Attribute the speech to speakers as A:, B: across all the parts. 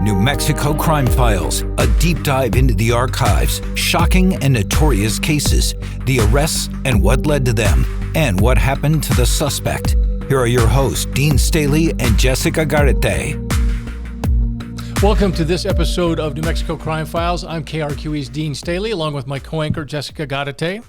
A: New Mexico Crime Files, a deep dive into the archives, shocking and notorious cases, the arrests and what led to them, and what happened to the suspect. Here are your hosts, Dean Staley and Jessica Garate.
B: Welcome to this episode of New Mexico Crime Files. I'm KRQE's Dean Staley, along with my co-anchor, Jessica Garate.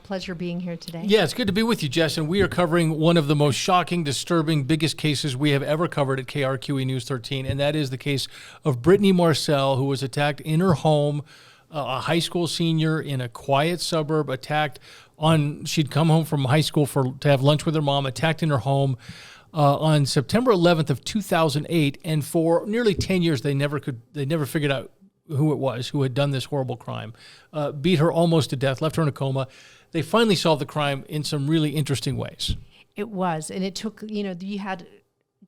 C: Pleasure being here today.
B: Yeah, it's good to be with you, Jess, and we are covering one of the most shocking, disturbing, biggest cases we have ever covered at KRQE News 13, and that is the case of Brittani Marcell, who was attacked in her home, a high school senior in a quiet suburb, she'd come home from high school to have lunch with her mom, attacked in her home on September 11th of 2008, and for nearly 10 years they never figured out who it was who had done this horrible crime, beat her almost to death, left her in a coma. They finally solved the crime in some really interesting ways.
C: It was, and it took, you had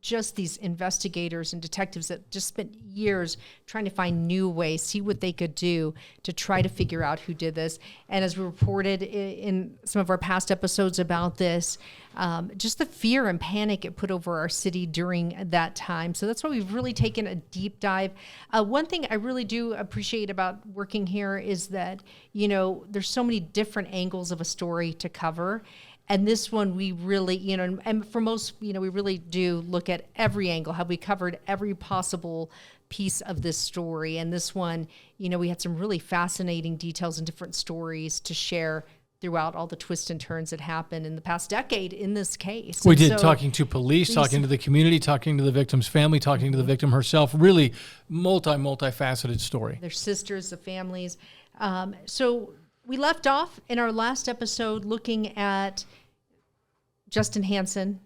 C: just these investigators and detectives that just spent years trying to find new ways, see what they could do to try to figure out who did this. And as we reported in some of our past episodes about this, just the fear and panic it put over our city during that time. So that's why we've really taken a deep dive. One thing I really do appreciate about working here is that, there's so many different angles of a story to cover. And this one, we really, and for most, we really do look at every angle. Have we covered every possible piece of this story? And this one, we had some really fascinating details and different stories to share throughout all the twists and turns that happened in the past decade in this case.
B: We did, talking to police, talking to the community, talking to the victim's family, talking to the victim herself. Really multifaceted story.
C: Their sisters, the families. So we left off in our last episode looking at Justin Hansen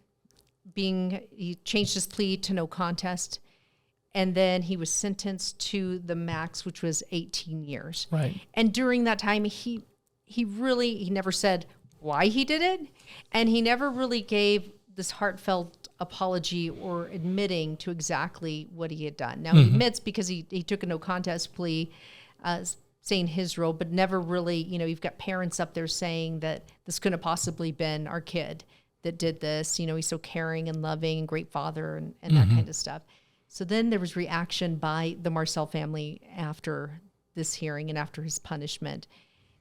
C: he changed his plea to no contest, and then he was sentenced to the max, which was 18 years.
B: Right.
C: And during that time, he never said why he did it, and he never really gave this heartfelt apology or admitting to exactly what he had done. Now, he admits because he took a no contest plea, saying his role, but never really, you've got parents up there saying that this couldn't have possibly been our kid that did this. He's so caring and loving and great father and that kind of stuff. So then there was reaction by the Marcell family after this hearing and after his punishment.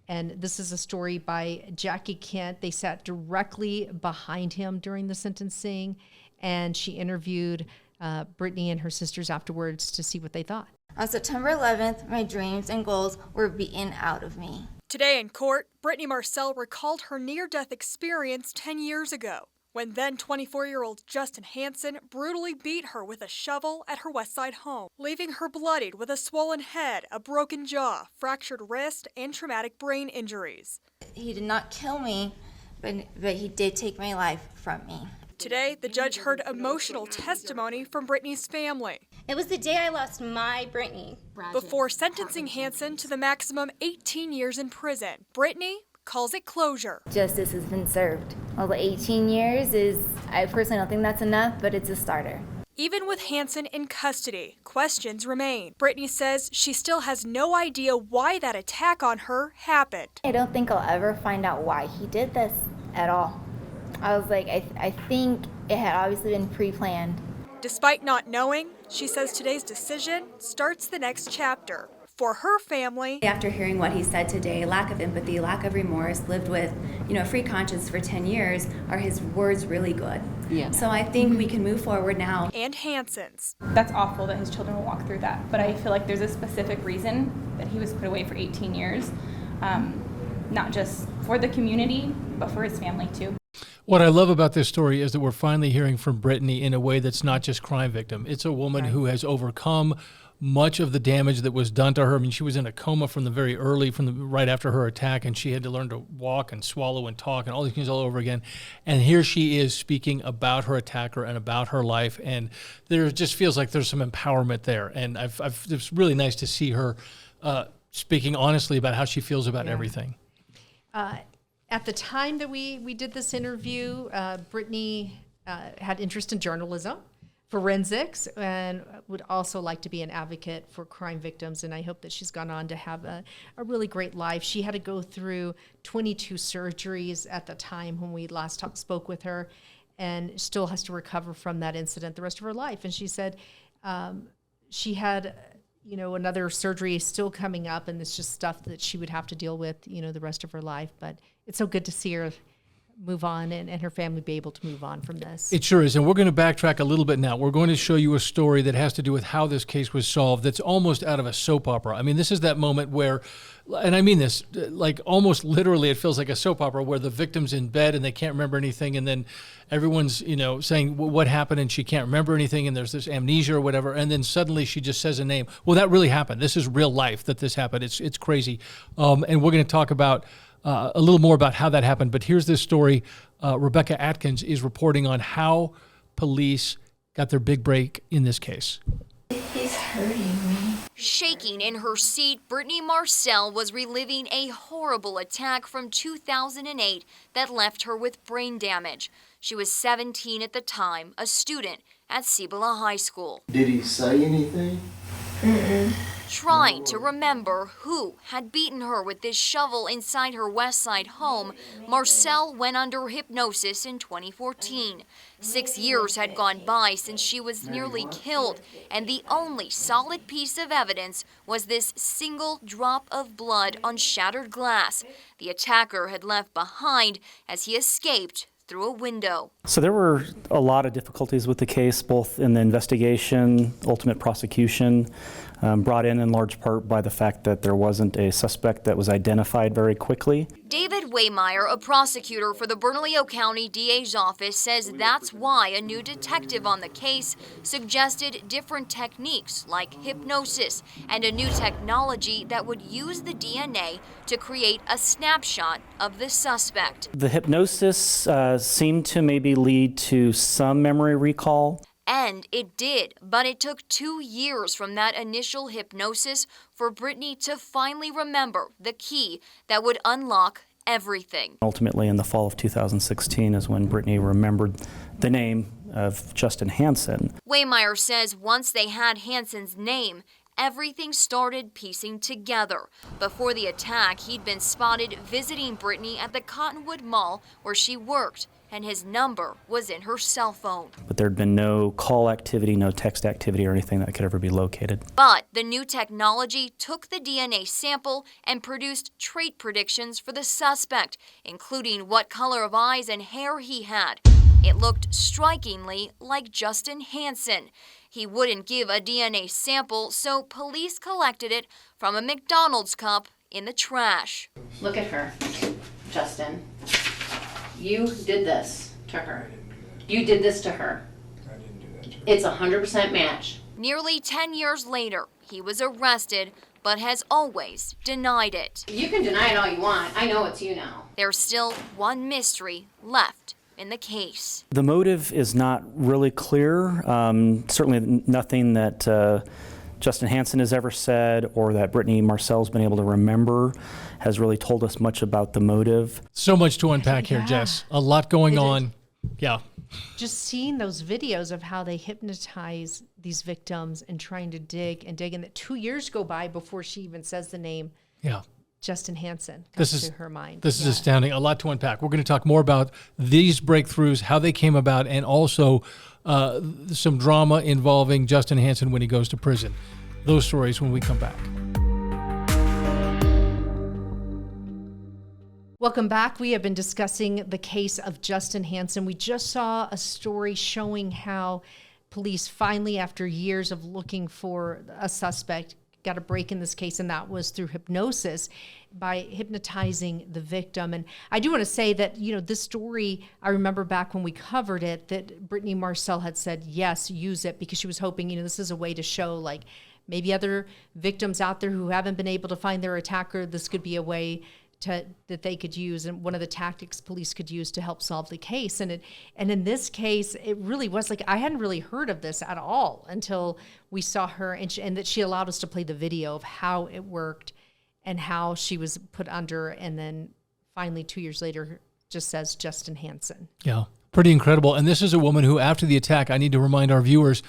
C: And this is a story by Jackie Kent. They sat directly behind him during the sentencing, and she interviewed Brittani and her sisters afterwards to see what they thought.
D: On September 11th, my dreams and goals were beaten out of me.
E: Today in court, Brittani Marcell recalled her near-death experience 10 years ago, when then 24-year-old Justin Hansen brutally beat her with a shovel at her West Side home, leaving her bloodied with a swollen head, a broken jaw, fractured wrist, and traumatic brain injuries.
D: He did not kill me, but he did take my life from me.
E: Today, the judge heard emotional testimony from Brittani's family.
F: It was the day I lost my Brittani.
E: Before sentencing Hansen to the maximum 18 years in prison, Brittani calls it closure.
F: Justice has been served. Although 18 years I personally don't think that's enough, but it's a starter.
E: Even with Hansen in custody, questions remain. Brittani says she still has no idea why that attack on her happened.
F: I don't think I'll ever find out why he did this at all. I was like, I think it had obviously been pre-planned.
E: Despite not knowing, she says today's decision starts the next chapter. For her family,
G: after hearing what he said today, lack of empathy, lack of remorse, lived with, a free conscience for 10 years, are his words really good? Yeah. So I think we can move forward now.
E: And Hansen's.
H: That's awful that his children will walk through that, but I feel like there's a specific reason that he was put away for 18 years, not just for the community, but for his family too.
B: What I love about this story is that we're finally hearing from Brittani in a way that's not just crime victim. It's a woman who has overcome much of the damage that was done to her. I mean, she was in a coma from right after her attack, and she had to learn to walk and swallow and talk and all these things all over again. And here she is speaking about her attacker and about her life, and there just feels like there's some empowerment there. And it's really nice to see her speaking honestly about how she feels about everything.
C: At the time that we did this interview, Brittani had interest in journalism, forensics, and would also like to be an advocate for crime victims. And I hope that she's gone on to have a really great life. She had to go through 22 surgeries at the time when we last spoke with her, and still has to recover from that incident the rest of her life. And she said she had, another surgery still coming up, and it's just stuff that she would have to deal with, the rest of her life. But it's so good to see her move on and her family be able to move on from this.
B: It sure is. And we're going to backtrack a little bit now. We're going to show you a story that has to do with how this case was solved that's almost out of a soap opera. I mean, this is that moment where, and I mean this, like almost literally it feels like a soap opera where the victim's in bed and they can't remember anything, and then everyone's, saying what happened, and she can't remember anything, and there's this amnesia or whatever, and then suddenly she just says a name. Well, that really happened. This is real life that this happened. It's crazy. And we're going to talk about a little more about how that happened. But here's this story. Rebecca Atkins is reporting on how police got their big break in this case.
F: He's hurting me.
I: Shaking in her seat, Brittani Marcell was reliving a horrible attack from 2008 that left her with brain damage. She was 17 at the time, a student at Cibola High School.
J: Did he say anything?
I: Trying to remember who had beaten her with this shovel inside her West Side home, Marcell went under hypnosis in 2014. 6 years had gone by since she was nearly killed, and the only solid piece of evidence was this single drop of blood on shattered glass the attacker had left behind as he escaped through a window.
K: So there were a lot of difficulties with the case, both in the investigation, ultimate prosecution, brought in large part by the fact that there wasn't a suspect that was identified very quickly.
I: David Waymeyer, a prosecutor for the Bernalillo County DA's office, says that's why a new detective on the case suggested different techniques like hypnosis and a new technology that would use the DNA to create a snapshot of the suspect.
K: The hypnosis seemed to maybe lead to some memory recall.
I: And it did, but it took 2 years from that initial hypnosis for Brittani to finally remember the key that would unlock everything.
K: Ultimately, in the fall of 2016 is when Brittani remembered the name of Justin Hansen.
I: Waymeyer says once they had Hansen's name, everything started piecing together. Before the attack, he'd been spotted visiting Brittani at the Cottonwood Mall where she worked, and his number was in her cell phone.
K: But there'd been no call activity, no text activity, or anything that could ever be located.
I: But the new technology took the DNA sample and produced trait predictions for the suspect, including what color of eyes and hair he had. It looked strikingly like Justin Hansen. He wouldn't give a DNA sample, so police collected it from a McDonald's cup in the trash.
L: Look at her, Justin. You did this to her. You did this to her.
J: I didn't do that to her.
L: It's 100% match.
I: Nearly 10 years later, he was arrested, but has always denied it.
L: You can deny it all you want. I know it's you now.
I: There's still one mystery left in the case.
K: The motive is not really clear. Certainly nothing that Justin Hansen has ever said or that Brittani Marcell's been able to remember has really told us much about the motive.
B: So much to unpack here, Jess. A lot going on. Yeah.
C: Just seeing those videos of how they hypnotize these victims and trying to dig, and that 2 years go by before she even says the name.
B: Yeah.
C: Justin Hansen
B: comes
C: to her mind.
B: This is astounding. A lot to unpack. We're going to talk more about these breakthroughs, how they came about, and also some drama involving Justin Hansen when he goes to prison. Those stories when we come back.
C: Welcome back. We have been discussing the case of Justin Hansen. We just saw a story showing how police finally, after years of looking for a suspect, got a break in this case, and that was through hypnosis, by hypnotizing the victim. And I do want to say that, this story, I remember back when we covered it, that Brittani Marcell had said, yes, use it, because she was hoping, this is a way to show, like, maybe other victims out there who haven't been able to find their attacker, this could be a way that they could use, and one of the tactics police could use to help solve the case. And in this case, it really was like, I hadn't really heard of this at all until we saw her, and that she allowed us to play the video of how it worked and how she was put under, and then finally 2 years later just says Justin Hansen.
B: Yeah, pretty incredible. And this is a woman who, after the attack, I need to remind our viewers,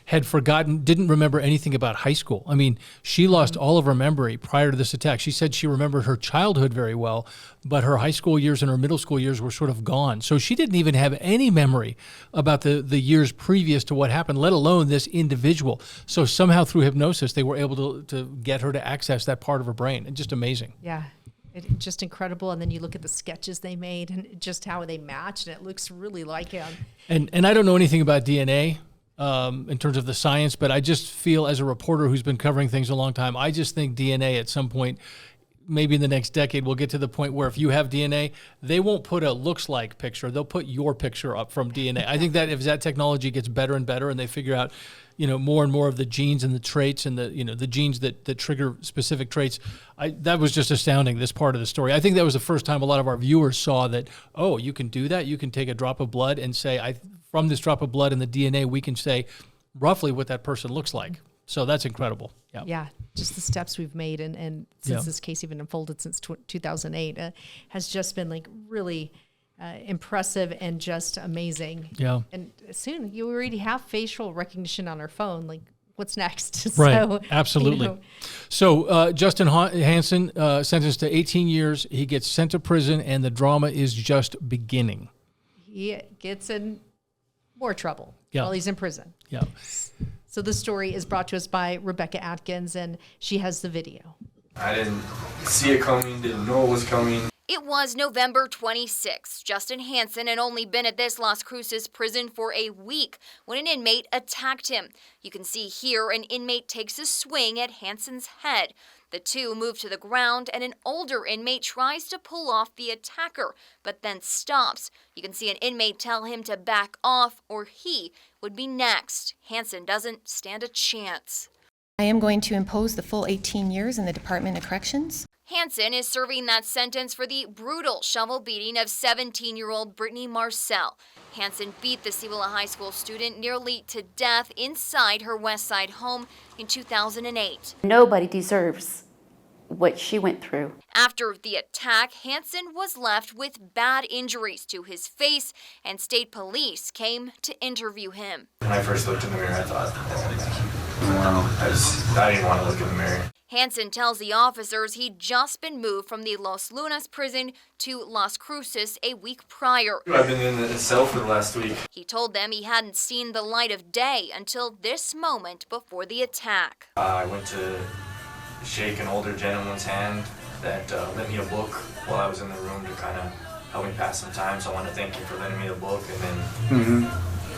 B: had forgotten, didn't remember anything about high school. I mean, she lost all of her memory prior to this attack. She said she remembered her childhood very well, but her high school years and her middle school years were sort of gone. So she didn't even have any memory about the years previous to what happened, let alone this individual. So somehow through hypnosis, they were able to get her to access that part of her brain. And just amazing.
C: Yeah. Just incredible. And then you look at the sketches they made and just how they match, and it looks really like him.
B: And I don't know anything about DNA in terms of the science, but I just feel as a reporter who's been covering things a long time, I just think DNA at some point, maybe in the next decade, we'll get to the point where if you have DNA, they won't put a looks like picture. They'll put your picture up from DNA. I think that if that technology gets better and better and they figure out, more and more of the genes and the traits and the genes that trigger specific traits, that was just astounding, this part of the story. I think that was the first time a lot of our viewers saw that, oh, you can do that. You can take a drop of blood and say, from this drop of blood and the DNA, we can say roughly what that person looks like. So that's incredible.
C: Yeah, just the steps we've made. And since this case even unfolded since 2008, has just been like really impressive and just amazing.
B: Yeah.
C: And soon you already have facial recognition on our phone. Like, what's next?
B: Right.
C: So,
B: Absolutely. So Justin Hansen sentenced to 18 years. He gets sent to prison, and the drama is just beginning.
C: He gets in more trouble
B: Yeah.
C: while he's in prison.
B: Yeah.
C: So the story is brought to us by Rebecca Atkins, and she has the video.
M: I didn't see it coming, didn't know it was coming.
I: It was November 26. Justin Hansen had only been at this Las Cruces prison for a week when an inmate attacked him. You can see here an inmate takes a swing at Hansen's head. The two move to the ground and an older inmate tries to pull off the attacker, but then stops. You can see an inmate tell him to back off or he would be next. Hansen doesn't stand a chance.
N: I am going to impose the full 18 years in the Department of Corrections.
I: Hansen is serving that sentence for the brutal shovel beating of 17-year-old Brittani Marcell. Hansen beat the Cibola High School student nearly to death inside her West Side home in 2008.
O: Nobody deserves what she went through.
I: After the attack, Hansen was left with bad injuries to his face, and state police came to interview him.
M: When I first looked in the mirror, I thought, I didn't want to look in the mirror.
I: Hansen tells the officers he'd just been moved from the Los Lunas prison to Las Cruces a week prior.
M: I've been in the cell for the last week.
I: He told them he hadn't seen the light of day until this moment before the attack.
M: I went to shake an older gentleman's hand that lent me a book while I was in the room to kind of help me pass some time. So I want to thank you for lending me the book, and then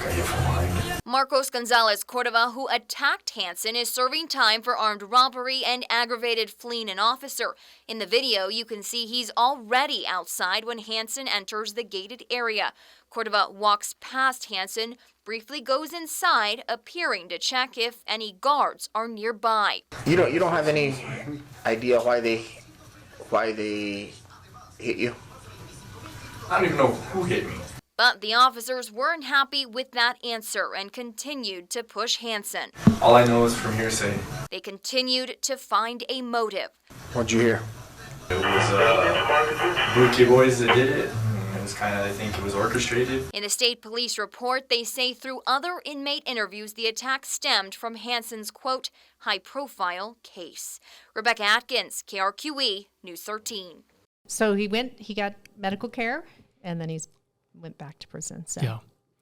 M: got you for mine.
I: Marcos Gonzalez Cordova, who attacked Hansen, is serving time for armed robbery and aggravated fleeing an officer. In the video, you can see he's already outside when Hansen enters the gated area. Cordova walks past Hansen, briefly goes inside, appearing to check if any guards are nearby.
P: You don't have any idea why they hit you?
M: I don't even know who hit me.
I: But the officers weren't happy with that answer and continued to push Hansen.
M: All I know is from hearsay.
I: They continued to find a motive.
P: What'd you hear?
M: It was Brookie boys that did it. It was kind of, I think it was orchestrated.
I: In the state police report, they say through other inmate interviews, the attack stemmed from Hansen's, quote, high-profile case. Rebecca Atkins, KRQE, News 13.
C: So he got medical care, and then he's went back to prison. So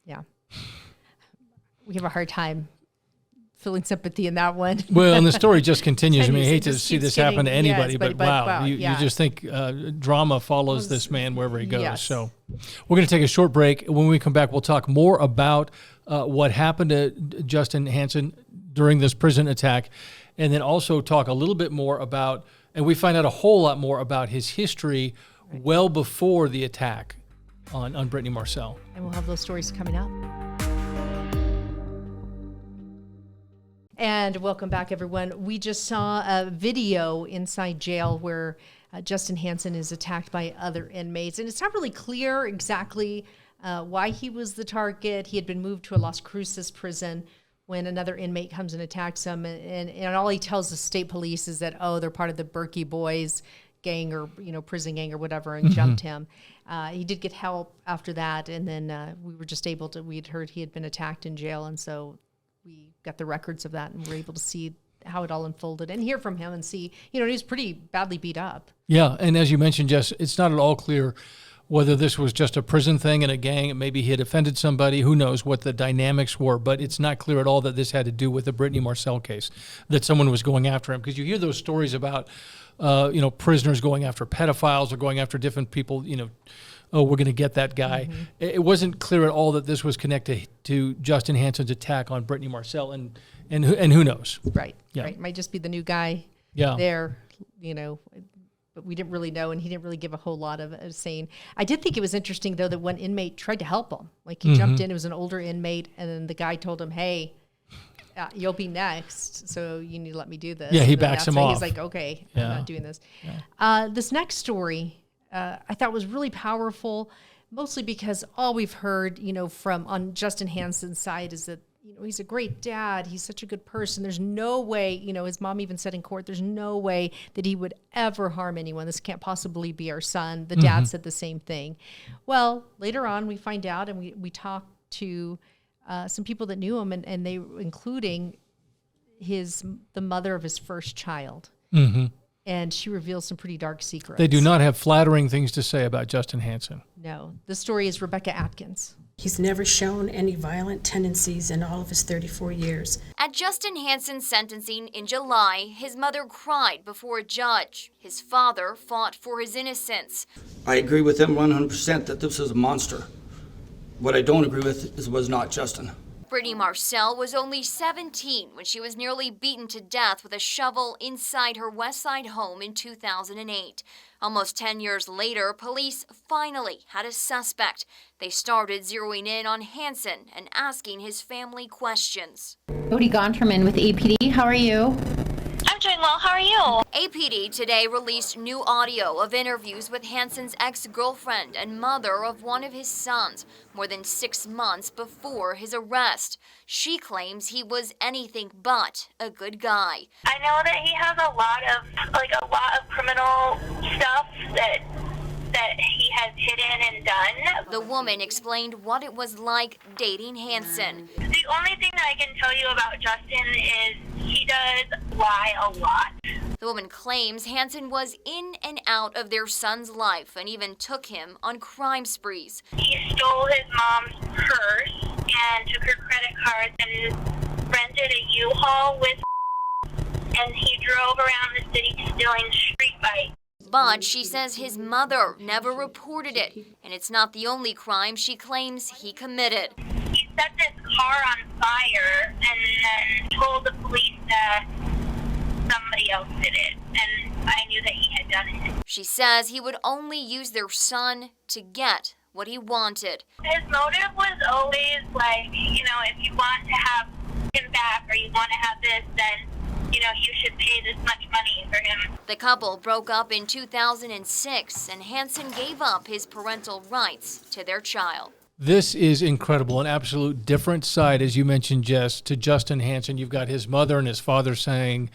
C: yeah. We have a hard time feeling sympathy in that one.
B: Well, and the story just continues. I mean, I hate to
C: just
B: see
C: keeps
B: this happen to anybody,
C: yes,
B: but wow, you just think drama follows this man wherever he goes.
C: Yes.
B: So we're going to take a short break. When we come back, we'll talk more about what happened to Justin Hansen during this prison attack, and then also talk a little bit more about, and we find out a whole lot more about his history well before the attack on Brittani Marcell.
C: And we'll have those stories coming up. And welcome back, everyone. We just saw a video inside jail where Justin Hansen is attacked by other inmates. And it's not really clear exactly why he was the target. He had been moved to a Las Cruces prison when another inmate comes and attacks him. And all he tells the state police is that, they're part of the Berkey Boys gang or prison gang or whatever, and jumped him. He did get help after that, and then we were just able to. We'd heard he had been attacked in jail, and so we got the records of that and were able to see how it all unfolded and hear from him and see, he was pretty badly beat up.
B: Yeah, and as you mentioned, Jess, it's not at all clear whether this was just a prison thing and a gang. Maybe he had offended somebody. Who knows what the dynamics were, but it's not clear at all that this had to do with the Brittani Marcell case, that someone was going after him. Because you hear those stories about, prisoners going after pedophiles or going after different people, oh, we're going to get that guy. Mm-hmm. It wasn't clear at all that this was connected to Justin Hansen's attack on Brittani Marcell, and who knows?
C: Right,
B: yeah.
C: Right. Might just be the new guy there, but we didn't really know, and he didn't really give a whole lot of saying. I did think it was interesting, though, that one inmate tried to help him. Like, he jumped in, it was an older inmate, and then the guy told him, hey, you'll be next, so you need to let me do this.
B: Yeah, he backs him off.
C: He's like, okay, I'm not doing this. Yeah. This next story I thought was really powerful, mostly because all we've heard, on Justin Hansen's side is that, he's a great dad. He's such a good person. There's no way, his mom even said in court, there's no way that he would ever harm anyone. This can't possibly be our son. The dad said the same thing. Well, later on, we find out, and we talked to some people that knew him, and they, including the mother of his first child. Mm-hmm. And she reveals some pretty dark secrets.
B: They do not have flattering things to say about Justin Hansen.
C: No. The story is Rebecca Atkins.
Q: He's never shown any violent tendencies in all of his 34 years.
I: At Justin Hansen's sentencing in July, his mother cried before a judge. His father fought for his innocence.
R: I agree with him 100% that this is a monster. What I don't agree with was not Justin.
I: Brittani Marcell was only 17 when she was nearly beaten to death with a shovel inside her West Side home in 2008. Almost 10 years later, police finally had a suspect. They started zeroing in on Hansen and asking his family questions.
S: Jody Gonterman with APD, how are you?
I: I'm doing well, how are you? APD today released new audio of interviews with Hansen's ex-girlfriend and mother of one of his sons, more than 6 months before his arrest. She claims he was anything but a good guy.
T: I know that he has a lot of criminal stuff that he has hidden and done.
I: The woman explained what it was like dating Hansen.
T: The only thing that I can tell you about Justin is he does lie a lot.
I: The woman claims Hansen was in and out of their son's life and even took him on crime sprees.
T: He stole his mom's purse and took her credit cards and rented a U-Haul and he drove around the city stealing street bikes.
I: But she says his mother never reported it, and it's not the only crime she claims he committed.
T: He set this car on fire and then told the police that somebody else did it, and I knew that he had done it.
I: She says he would only use their son to get what he wanted.
T: His motive was always like, if you want to have him back or you want to have this, then you should pay this much money for him.
I: The couple broke up in 2006, and Hansen gave up his parental rights to their child.
B: This is incredible, an absolute different side, as you mentioned, Jess, to Justin Hansen. You've got his mother and his father saying,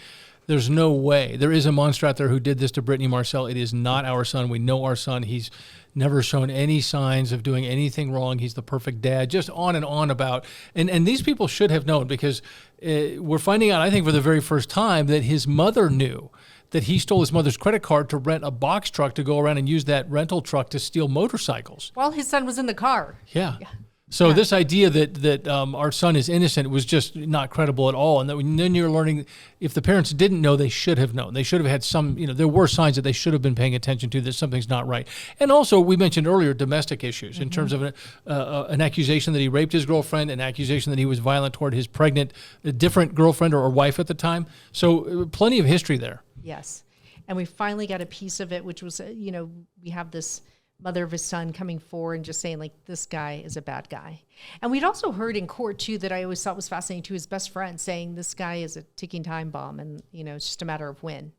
B: there's no way. There is a monster out there who did this to Brittani Marcell. It is not our son. We know our son. He's never shown any signs of doing anything wrong. He's the perfect dad. Just on and on about. And these people should have known, because we're finding out, I think, for the very first time, that his mother knew that he stole his mother's credit card to rent a box truck to go around and use that rental truck to steal motorcycles.
C: While his son was in the car.
B: Yeah. So this idea that our son is innocent was just not credible at all. And then you're learning, if the parents didn't know, they should have known. They should have had some, there were signs that they should have been paying attention to, that something's not right. And also, we mentioned earlier, domestic issues in terms of an accusation that he raped his girlfriend, an accusation that he was violent toward his pregnant, different girlfriend or wife at the time. So plenty of history there.
C: Yes. And we finally got a piece of it, which was, we have this mother of his son coming forward and just saying, like, this guy is a bad guy. And we'd also heard in court, too, that I always thought was fascinating, too, his best friend saying this guy is a ticking time bomb and, it's just a matter of when.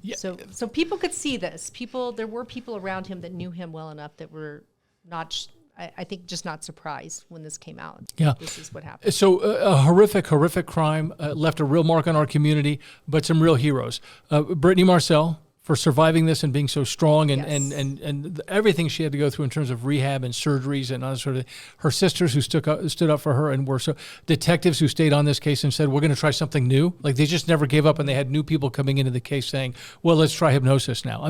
C: Yeah. So people could see this. There were people around him that knew him well enough that were not, I think, just not surprised when this came out.
B: Yeah.
C: This is what happened.
B: So a horrific crime left a real mark on our community, but some real heroes. Brittani Marcell, for surviving this and being so strong and,
C: Yes.
B: and everything she had to go through in terms of rehab and surgeries and other sort of, her sisters who stood up for her and were so, detectives who stayed on this case and said, we're going to try something new. Like they just never gave up, and they had new people coming into the case saying, well, let's try hypnosis now.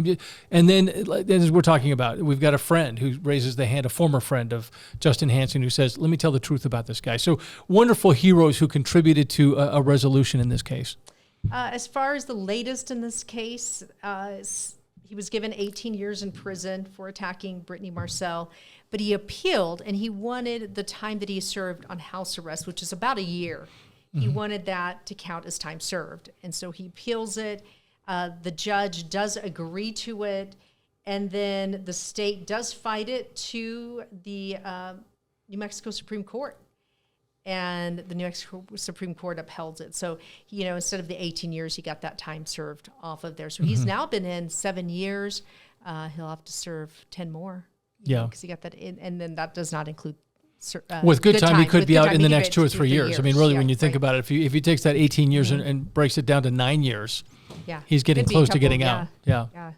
B: And then as we're talking about, we've got a friend who raises the hand, a former friend of Justin Hansen, who says, let me tell the truth about this guy. So wonderful heroes who contributed to a resolution in this case.
C: As far as the latest in this case, he was given 18 years in prison for attacking Brittani Marcell, but he appealed and he wanted the time that he served on house arrest, which is about a year. He wanted that to count as time served. And so he appeals it. The judge does agree to it. And then the state does fight it to the New Mexico Supreme Court. And the New Mexico Supreme Court upheld it. So, instead of the 18 years, he got that time served off of there. So he's now been in 7 years. He'll have to serve 10 more. Because he got that in, and then that does not include
B: with good time, he could be out in the next 2 or 3 years. I mean, really,
C: Yeah,
B: when you think about it, if he takes that 18 years and breaks it down to 9 years, he's getting
C: Could be
B: close
C: a
B: to getting
C: couple,
B: out. Yeah.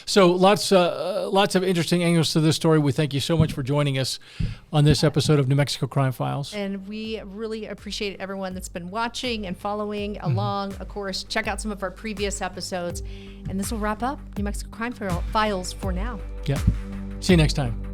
B: So lots of interesting angles to this story. We thank you so much for joining us on this episode of New Mexico Crime Files.
C: And we really appreciate everyone that's been watching and following along. Of course, check out some of our previous episodes. And this will wrap up New Mexico Crime Files for now.
B: Yeah. See you next time.